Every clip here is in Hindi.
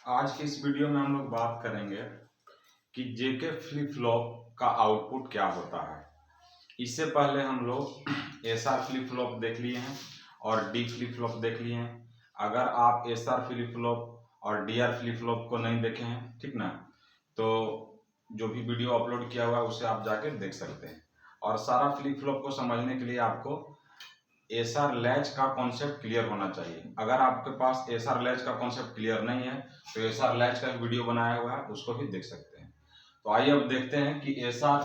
आज की इस वीडियो में हम लोग बात करेंगे कि जेके फ्लिप फ्लॉप का आउटपुट क्या होता है। इससे पहले हम लोग एसआर फ्लिप फ्लॉप देख लिए हैं और डी फ्लिप फ्लॉप देख लिए हैं। अगर आप एसआर फ्लिप फ्लॉप और डीआर फ्लिप फ्लॉप को नहीं देखे हैं, ठीक ना, तो जो भी वीडियो अपलोड किया हुआ है उसे आप जाके देख सकते हैं। और सारा फ्लिप फ्लॉप को समझने के लिए आपको एसआर लैच का कॉन्सेप्ट क्लियर होना चाहिए। अगर आपके पास एसआर लैच का कॉन्सेप्ट क्लियर नहीं है तो एसआर लैच का वीडियो बनाया हुआ है, उसको भी देख सकते हैं। तो आइए अब देखते हैं कि एसआर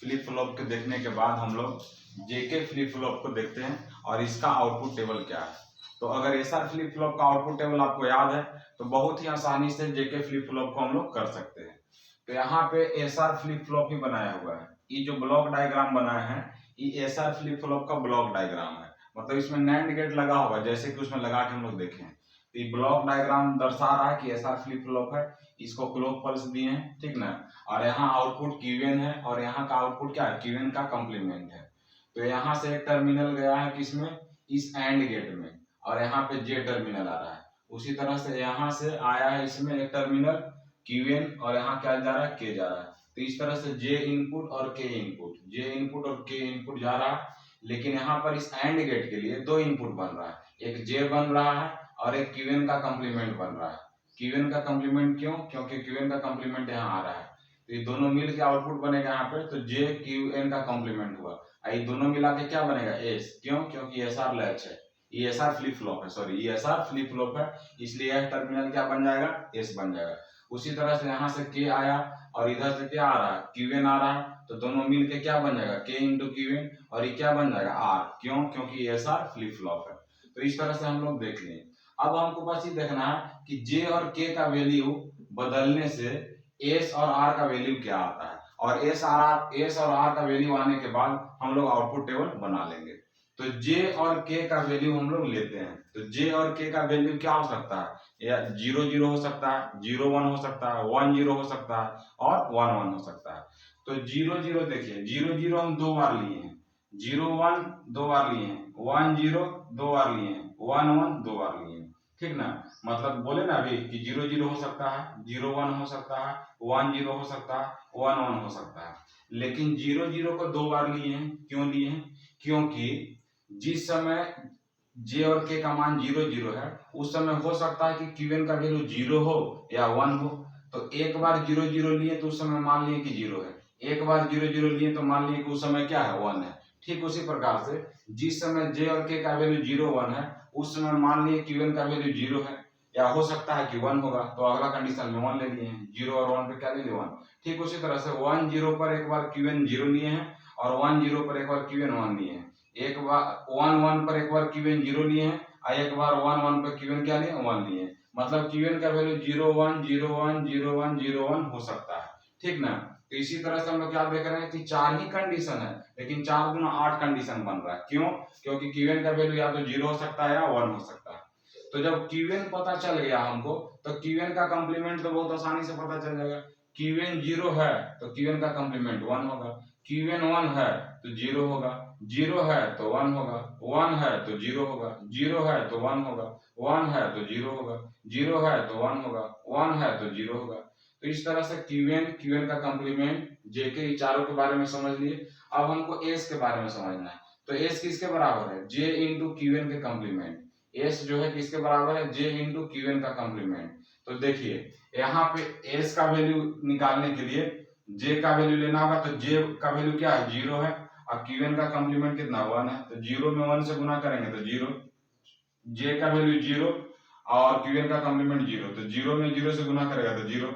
फ्लिप फ्लॉप के देखने के बाद हम लोग जेके फ्लिप फ्लॉप को देखते हैं और इसका आउटपुट टेबल क्या है। तो अगर एसआर फ्लिप फ्लॉप का आउटपुट टेबल आपको याद है तो बहुत ही आसानी से जेके फ्लिप फ्लॉप को हम लोग कर सकते हैं। तो यहाँ पे एसआर फ्लिप फ्लॉप ही बनाया हुआ है। ये जो ब्लॉक डायग्राम बनाया है ये एसआर फ्लिप फ्लॉप का ब्लॉक डायग्राम है। मतलब इसमें नैंड गेट लगा होगा, जैसे कि उसमें लगा के हम लोग देखें। तो ये ब्लॉक डायग्राम दर्शा रहा है कि एसआर फ्लिप फ्लॉप है, इसको क्लॉक पल्स दिए हैं, ठीक ना। और यहाँ आउटपुट क्यूएन है और यहाँ का आउटपुट क्या है, क्यूएन का कॉम्प्लीमेंट है। तो यहाँ से एक टर्मिनल गया है किसमें, इस एंड गेट में, और यहाँ पे जे टर्मिनल आ रहा है। उसी तरह से यहाँ से आया है इसमें एक टर्मिनल क्यूएन और यहाँ क्या जा रहा है, के जा रहा है। तो इस तरह से जे इनपुट और के इनपुट, जे इनपुट और के इनपुट जा रहा है। लेकिन यहाँ पर इस एंड गेट के लिए दो इनपुट बन रहा है, एक जे बन रहा है और एक क्यूएन का कॉम्प्लीमेंट बन रहा है। क्यूएन का कॉम्प्लीमेंट क्यों, क्योंकि क्यूएन का कॉम्प्लीमेंट यहाँ आ रहा है। तो ये दोनों मिल के आउटपुट बनेगा यहाँ पे, तो जे क्यूएन का कॉम्प्लीमेंट हुआ। ये दोनों मिला के क्या बनेगा, एस। क्यों, क्योंकि एसआर लैच है, ये एसआर फ्लिप फ्लॉप है, सॉरी ये एसआर फ्लिप फ्लॉप है, इसलिए यह टर्मिनल क्या बन जाएगा, एस बन जाएगा। उसी तरह से यहाँ से के आया और इधर से क्या आ रहा है, क्यूएन आ रहा है, तो दोनों मिलके क्या बन जाएगा, के इंटू क्यूएन, और ये क्या बन जाएगा, आर। क्यों, क्योंकि एसआर फ्लिप फ्लॉप है। तो इस तरह से हम लोग देख लिए। अब हमको बस ये देखना है कि जे और के का वैल्यू बदलने से एस और आर का वैल्यू क्या आता है, और एस और आर का वैल्यू आने के बाद हम लोग आउटपुट टेबल बना लेंगे। तो जे और के का वैल्यू हम लोग लेते हैं। तो जे और के का वैल्यू क्या हो सकता है, या 0 0 हो सकता है, 0 1 हो सकता है, 1 0 हो सकता है, और 1 1 हो सकता है। तो 0 0 देखिए, 0 0 हम दो बार लिए हैं, 0 1 दो बार लिए हैं, 1 0 दो बार लिए हैं, 1 1 दो बार लिए हैं, ठीक ना। मतलब बोले ना अभी कि 0 0 हो सकता है, 0 1 हो सकता है, 1 0 हो सकता है, 1 1 हो सकता है। लेकिन 0 0 को दो बार लिए हैं, क्यों लिए हैं, क्योंकि जिस समय जे और के का मान 0 0 है उस समय हो सकता है कि क्यूएन का वैल्यू 0 हो या 1 हो। तो एक बार 0 0 लिए तो उस समय मान लिए कि 0 है, एक बार 0 0 लिए तो मान लिए कि उस समय क्या है, 1 है। ठीक उसी प्रकार से जिस समय जे और के का वैल्यू 0 1 है उस समय मान लिए क्यूएन का वैल्यू 0 है, या हो सकता है कि 1 होगा, तो अगला कंडीशन में 1 ले लिए हैं, 0 और 1 पे क्या ले लिए, 1। ठीक उसी तरह से 1 0 पर एक बार क्यूएन 0 लिए हैं और 1 0 पर एक बार क्यूएन 1 लिए हैं। एक बार 1 1 पर एक बार क्यूएन 0 लिए हैं और एक बार 1 1 पर क्यूएन क्या लिए, 1 लिए हैं। मतलब क्यूएन का वैल्यू 0 1 0 1 0 1 0 1 हो सकता है, ठीक ना। तो इसी तरह से हम लोग क्या देख रहे हैं कि 4 ही कंडीशन है, लेकिन 4 गुना 8 कंडीशन बन रहा है। क्यों, क्योंकि क्यूएन का वैल्यू या तो 0 हो सकता है या 1 हो सकता है। तो जब क्यूएन पता चल गया हमको तो क्यूएन का कॉम्प्लीमेंट तो बहुत आसानी से पता चल जाएगा। क्यूएन 0 है तो क्यूएन का कॉम्प्लीमेंट 1 होगा, क्यूएन 1 है तो 0 होगा, 0 है तो 1 होगा, 1 है तो 0 होगा, 0 है तो 1 होगा, 1 है तो 0 होगा, 0 है तो 1 होगा, 1 है तो 0 होगा। तो इस तरह से क्यूएन का कॉम्प्लीमेंट, जेके चारों के बारे में समझ लिए। अब हमको एस के बारे में समझना है। तो एस किसके बराबर है, जे इंटू क्यूएन के कॉम्प्लीमेंट। एस जो है किसके बराबर है, जे इंटू क्यूएन का कॉम्प्लीमेंट। तो देखिए यहाँ पे एस का वैल्यू निकालने के लिए जे का वैल्यू लेना होगा, तो जे का वैल्यू क्या है, 0 है, और क्यूएन का कॉम्प्लीमेंट कितना, 1 है। तो 0 में 1 से गुना करेंगे तो 0, जे का वैल्यू 0 और क्यूएन का कॉम्प्लीमेंट 0, तो 0 में 0 से गुना करेगा तो 0।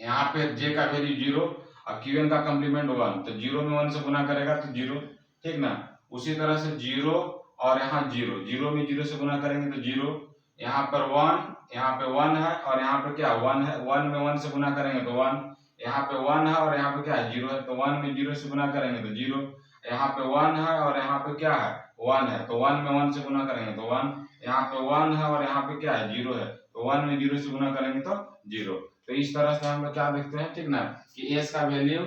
यहाँ पे जे का वैल्यू 0 और क्यूएन का कॉम्प्लीमेंट 1, तो 0 में 1 से गुना करेगा तो 0, ठीक ना। उसी तरह से 0 और यहाँ 0, 0 में 0 से गुना करेंगे तो 0, यहाँ पर 1, यहाँ पे 1 है और यहाँ पे क्या 1 है, 1 में 1 से गुना करेंगे तो 1, यहाँ पे 1 है और यहाँ पे क्या है 0 है, तो 1 में 0 से गुना करेंगे तो 0, यहाँ पे 1 है और यहाँ पे क्या है 1 है, तो 1 में 1 से गुना करेंगे तो 1, यहाँ पे 1 है और यहाँ पे क्या है 0 है, तो 1 में 0 से गुना करेंगे तो 0। तो इस तरह से हम लोग क्या देखते हैं, ठीक ना, कि एस का वैल्यू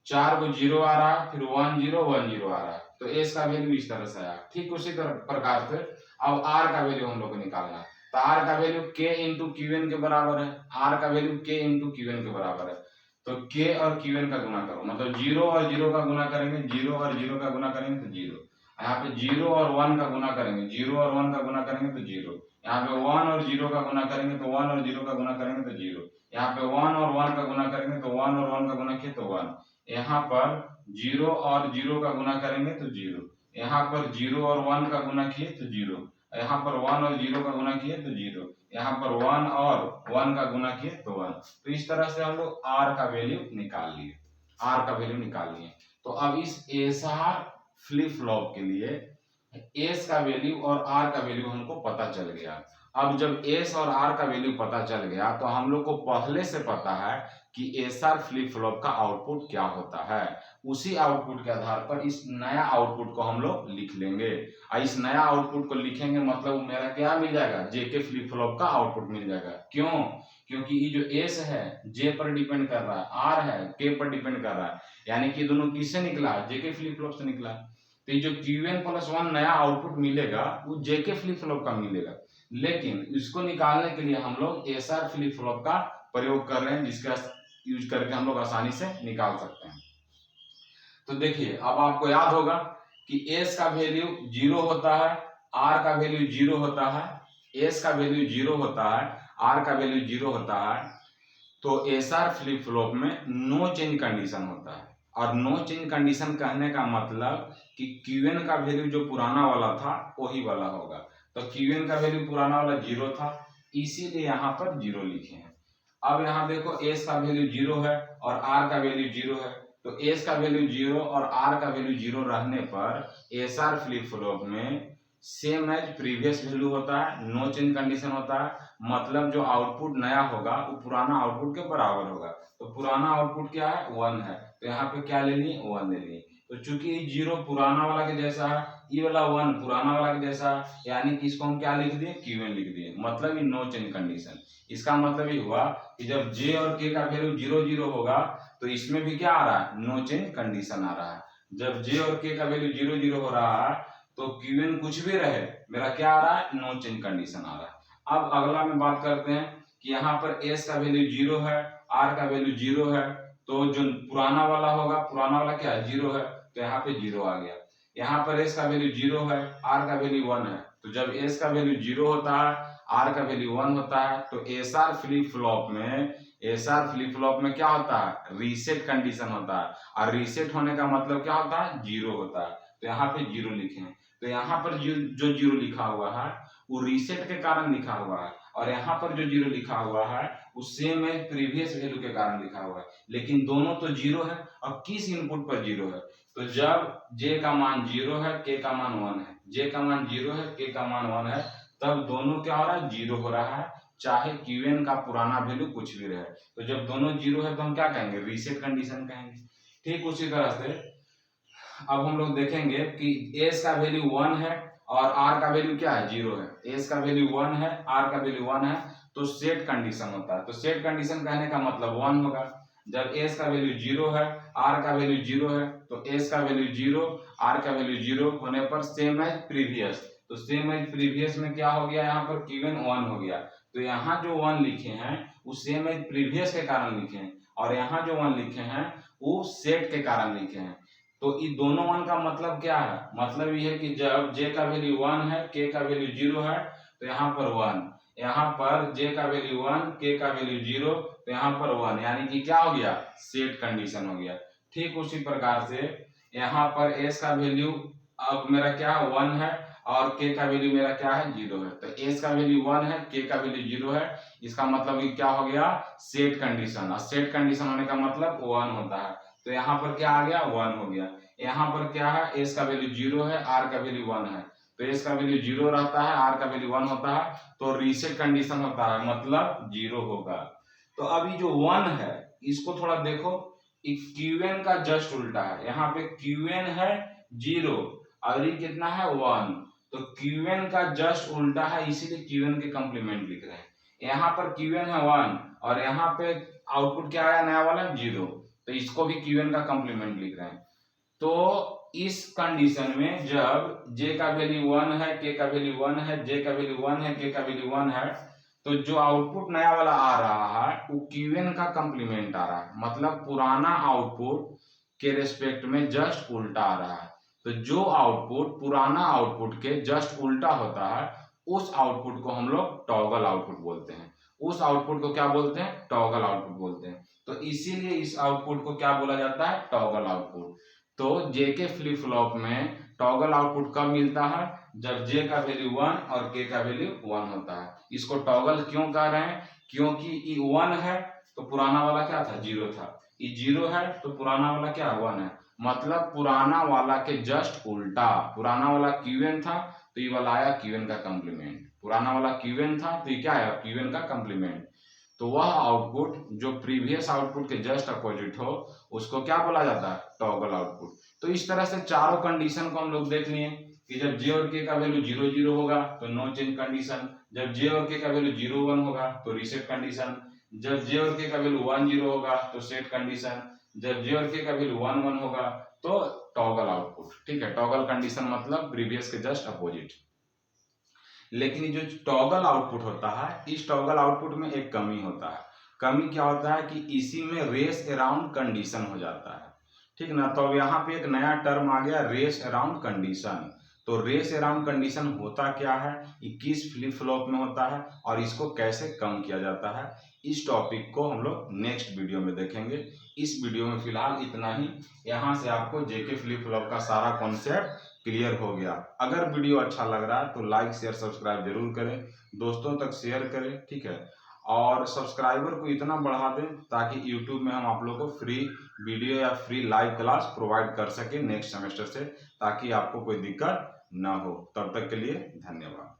4 को 0 आ रहा है, फिर 1 0 1 0 आ रहा है, तो एस का वैल्यू इस तरह से आया। ठीक उसी तरह प्रकार से अब आर का वैल्यू हम लोग को निकालना है। तो आर का वैल्यू के इंटू क्यूएन के बराबर है, आर का वैल्यू के इंटू क्यूएन के बराबर है। तो के और क्यूएन का गुना करो, मतलब 0 और 0 का गुना करेंगे, 0 और 0 का गुना करेंगे तो 0। यहाँ पे 0 और 1 का गुना करेंगे, 0 और 1 का गुना करेंगे तो 0। यहाँ पे 1 और 0 का गुना करेंगे तो 1 और 0 का गुना करेंगे तो 0। यहाँ पे 1 और 1 का गुना करेंगे तो 1 और 1 का गुना किए तो 1। यहाँ पर 0 और 0 का गुना करेंगे तो 0। यहाँ पर 0 और 1 का गुना किए तो 0। यहाँ पर 1 और 0 का गुना किए तो 0। यहाँ पर 1 और 1 का गुना किए तो 1। तो इस तरह से हम लोग आर का वैल्यू निकाल लिए, आर का वैल्यू निकाल लिए। तो अब इस एसआर फ्लिप फ्लॉप के लिए एस का वैल्यू और आर का वैल्यू हमको पता चल गया। अब जब एस और आर का वैल्यू पता चल गया तो हम लोग को पहले से पता है कि एसआर फ्लिप फ्लॉप का आउटपुट क्या होता है। उसी आउटपुट के आधार पर इस नया आउटपुट को हम लोग लिख लेंगे, और इस नया आउटपुट को लिखेंगे मतलब मेरा क्या मिल जाएगा, जेके फ्लिप फ्लॉप का आउटपुट मिल जाएगा। क्यों? क्योंकि ये जो एस है जे पर डिपेंड कर रहा है, आर है के पर डिपेंड कर रहा है, यानी कि दोनों किससे निकला, जेके फ्लिप फ्लॉप से निकला। तो ये जो क्यूएन प्लस 1 नया आउटपुट मिलेगा वो जेके फ्लिप फ्लॉप का मिलेगा, लेकिन इसको निकालने के लिए हम लोग एसआर फ्लिप फ्लॉप का प्रयोग कर रहे हैं, जिसका यूज करके हम लोग आसानी से निकाल सकते हैं। तो देखिए अब आपको याद होगा कि एस का वैल्यू 0 होता है, आर का वैल्यू 0 होता है, एस का वैल्यू 0 होता है, आर का वैल्यू 0 होता है। तो एसआर फ्लिप फ्लॉप में नो चेंज कंडीशन होता है, और नो चेंज कंडीशन कहने का मतलब कि क्यूएन का वैल्यू जो पुराना वाला था वही वाला होगा। तो क्यूएन का वैल्यू पुराना वाला 0 था, इसीलिए यहाँ पर 0 लिखे हैं। अब यहाँ देखो एस का वैल्यू 0 है और आर का वैल्यू 0 है, तो एस का वैल्यू 0 और आर का वैल्यू 0 रहने पर एसआर फ्लिप फ्लॉप में सेम एज प्रीवियस वैल्यू होता है, नो चेंज कंडीशन होता है, मतलब जो आउटपुट नया होगा वो पुराना आउटपुट के बराबर होगा। तो पुराना आउटपुट क्या है, 1 है, तो यहाँ पे क्या ले लिए, 1 ले लिए। तो चूंकि 0 पुराना वाला के जैसा है, ये वाला 1 पुराना वाला के जैसा है, यानी कि इसको हम क्या लिख दिए, क्यूएन लिख दिए, मतलब ये नो चेंज कंडीशन। इसका मतलब ये हुआ कि जब जे और के का वैल्यू 0 0 होगा तो इसमें भी क्या आ रहा है, नो चेंज कंडीशन आ रहा है। जब जे और के का वैल्यू 0 0 हो रहा है तो क्यूएन कुछ भी रहे मेरा क्या आ रहा है, नो चेंज कंडीशन आ रहा है। अब अगला में बात करते हैं कि यहाँ पर एस का वैल्यू 0 है, आर का वैल्यू 0 है, तो जो पुराना वाला होगा, पुराना वाला क्या है, 0 है, तो यहाँ पे 0 आ गया। यहाँ पर एस का वैल्यू 0 है, आर का वैल्यू 1 है, तो जब एस का वैल्यू 0 होता है, आर का वैल्यू 1 होता है, तो एसआर फ्लिप फ्लॉप में क्या होता है, रीसेट कंडीशन होता है, और रीसेट होने का मतलब क्या होता है, 0 होता है। तो यहाँ पे 0 लिखे हैं। तो यहाँ पर जो 0 लिखा हुआ है वो रीसेट के कारण लिखा हुआ है, और यहाँ पर जो 0 लिखा हुआ है वो सेम है प्रीवियस वैल्यू के कारण लिखा हुआ है, लेकिन दोनों तो 0 है। और किस इनपुट पर 0 है, तो जब j का मान 0 है, k का मान 1 है, j का मान 0 है, k का मान 1 है, तब दोनों क्या हो रहा है, 0 हो रहा है, चाहे क्यूएन का पुराना वैल्यू कुछ भी रहे। तो जब दोनों 0 है तो हम क्या कहेंगे, रीसेट कंडीशन कहेंगे। ठीक उसी तरह से अब हम लोग देखेंगे कि एस का वैल्यू 1 है और आर का वैल्यू क्या है, 0 है। एस का वैल्यू 1 है, आर का वैल्यू 1 है, तो सेट कंडीशन होता है। तो सेट कंडीशन कहने का मतलब 1 होगा। जब एस का वैल्यू 0 है, आर का वैल्यू 0 है, तो एस का वैल्यू 0, आर का वैल्यू 0 होने पर सेम एज प्रीवियस। तो सेम एज प्रीवियस में क्या हो गया, यहाँ पर क्यूएन 1 हो गया। तो यहाँ जो 1 लिखे हैं वो सेम एज प्रीवियस के कारण लिखे हैं, और यहाँ जो 1 लिखे हैं वो सेट के कारण लिखे हैं। तो इन दोनों 1 का मतलब क्या है, मतलब ये है कि जब j का वैल्यू 1 है, k का वैल्यू 0 है, तो यहाँ पर 1, यहाँ पर j का वैल्यू 1, k का वैल्यू 0, तो यहाँ पर 1, यानी कि क्या हो गया, सेट कंडीशन हो गया। ठीक उसी प्रकार से यहाँ पर s का वैल्यू अब मेरा क्या है, 1 है, और k का वैल्यू मेरा क्या है, 0 है। तो s का वैल्यू 1 है, k का वैल्यू 0 है, इसका मतलब कि क्या हो गया, सेट कंडीशन। और सेट कंडीशन होने का मतलब 1 होता है। तो यहाँ पर क्या आ गया, 1 हो गया। यहाँ पर क्या है, एस का वैल्यू 0 है, आर का वैल्यू 1 है, तो एस का वैल्यू 0 रहता है, आर का वैल्यू 1 होता है, तो रीसेट कंडीशन होता है, मतलब 0 होगा। तो अभी जो 1 है इसको थोड़ा देखो, क्यूएन का जस्ट उल्टा है। यहाँ पे क्यूएन है 0 और ये कितना है, 1, तो क्यूएन का जस्ट उल्टा है, इसीलिए क्यूएन के कॉम्प्लीमेंट लिख रहे हैं। यहाँ पर क्यूएन है 1 और यहाँ पे आउटपुट क्या आया, नया वाला 0, तो इसको भी क्यूएन का कॉम्प्लीमेंट लिख रहे हैं। तो इस कंडीशन में जब j का वैल्यू 1 है, k का वैल्यू 1 है, j का वैल्यू 1 है, k का वैल्यू 1 है, तो जो आउटपुट नया वाला आ रहा है वो Qn का कंप्लीमेंट आ रहा है, मतलब पुराना आउटपुट के रेस्पेक्ट में जस्ट उल्टा आ रहा है। तो जो आउटपुट पुराना आउटपुट के जस्ट उल्टा होता है उस आउटपुट को हम लोग टॉगल आउटपुट बोलते हैं। उस आउटपुट को क्या बोलते हैं? टॉगल आउटपुट बोलते हैं। तो इसीलिए इस आउटपुट को क्या बोला जाता है? Toggle output. तो जेके फ्लिप फ्लॉप में टॉगल आउटपुट कब मिलता है? जब जे का वैल्यू 1 और के का वैल्यू 1 होता है। इसको टॉगल क्यों कह रहे हैं? क्योंकि ये 1 है तो पुराना वाला क्या था? 0 था। ये 0 है तो पुराना वाला क्या? 1 है। मतलब पुराना वाला के जस्ट उल्टा। पुराना वाला Qn था तो ये वाला आया Qn का कंप्लीमेंट। पुराना वाला Qn था तो ये क्या आया? Qn का कंप्लीमेंट। तो वह आउटपुट जो प्रीवियस आउटपुट के जस्ट अपोजिट हो उसको क्या बोला जाता है? Toggle output. तो इस तरह से चारों कंडीशन को हम लोग देख लिए कि जब जे और के का वैल्यू 0 0 होगा तो नो चेंज कंडीशन, जब जे और के का वैल्यू 0 1 होगा तो रीसेट कंडीशन, जब जे और के का वैल्यू 1 0 होगा तो सेट कंडीशन, जब जे और के का वैल्यू 1 1 होगा तो टॉगल आउटपुट। ठीक है, टॉगल कंडीशन मतलब प्रीवियस के जस्ट अपोजिट। लेकिन ये जो टॉगल आउटपुट होता है, इस टॉगल आउटपुट में एक कमी होता है। कमी क्या होता है कि इसी में रेस अराउंड कंडीशन हो जाता है। ठीक ना? तो अब यहाँ पे एक नया टर्म आ गया, रेस अराउंड कंडीशन। तो रेस अराउंड कंडीशन होता क्या है, ये किस फ्लिप फ्लॉप में होता है और इसको कैसे कम किया जाता है, इस टॉपिक को हम लोग नेक्स्ट वीडियो में देखेंगे। इस वीडियो में फिलहाल इतना ही। यहाँ से आपको जेके फ्लिप फ्लॉप का सारा कॉन्सेप्ट क्लियर हो गया। अगर वीडियो अच्छा लग रहा है तो लाइक शेयर सब्सक्राइब जरूर करें, दोस्तों तक शेयर करें। ठीक है, और सब्सक्राइबर को इतना बढ़ा दें ताकि यूट्यूब में हम आप लोगों को फ्री वीडियो या फ्री लाइव क्लास प्रोवाइड कर सके नेक्स्ट सेमेस्टर से, ताकि आपको कोई दिक्कत ना हो। तब तक के लिए धन्यवाद।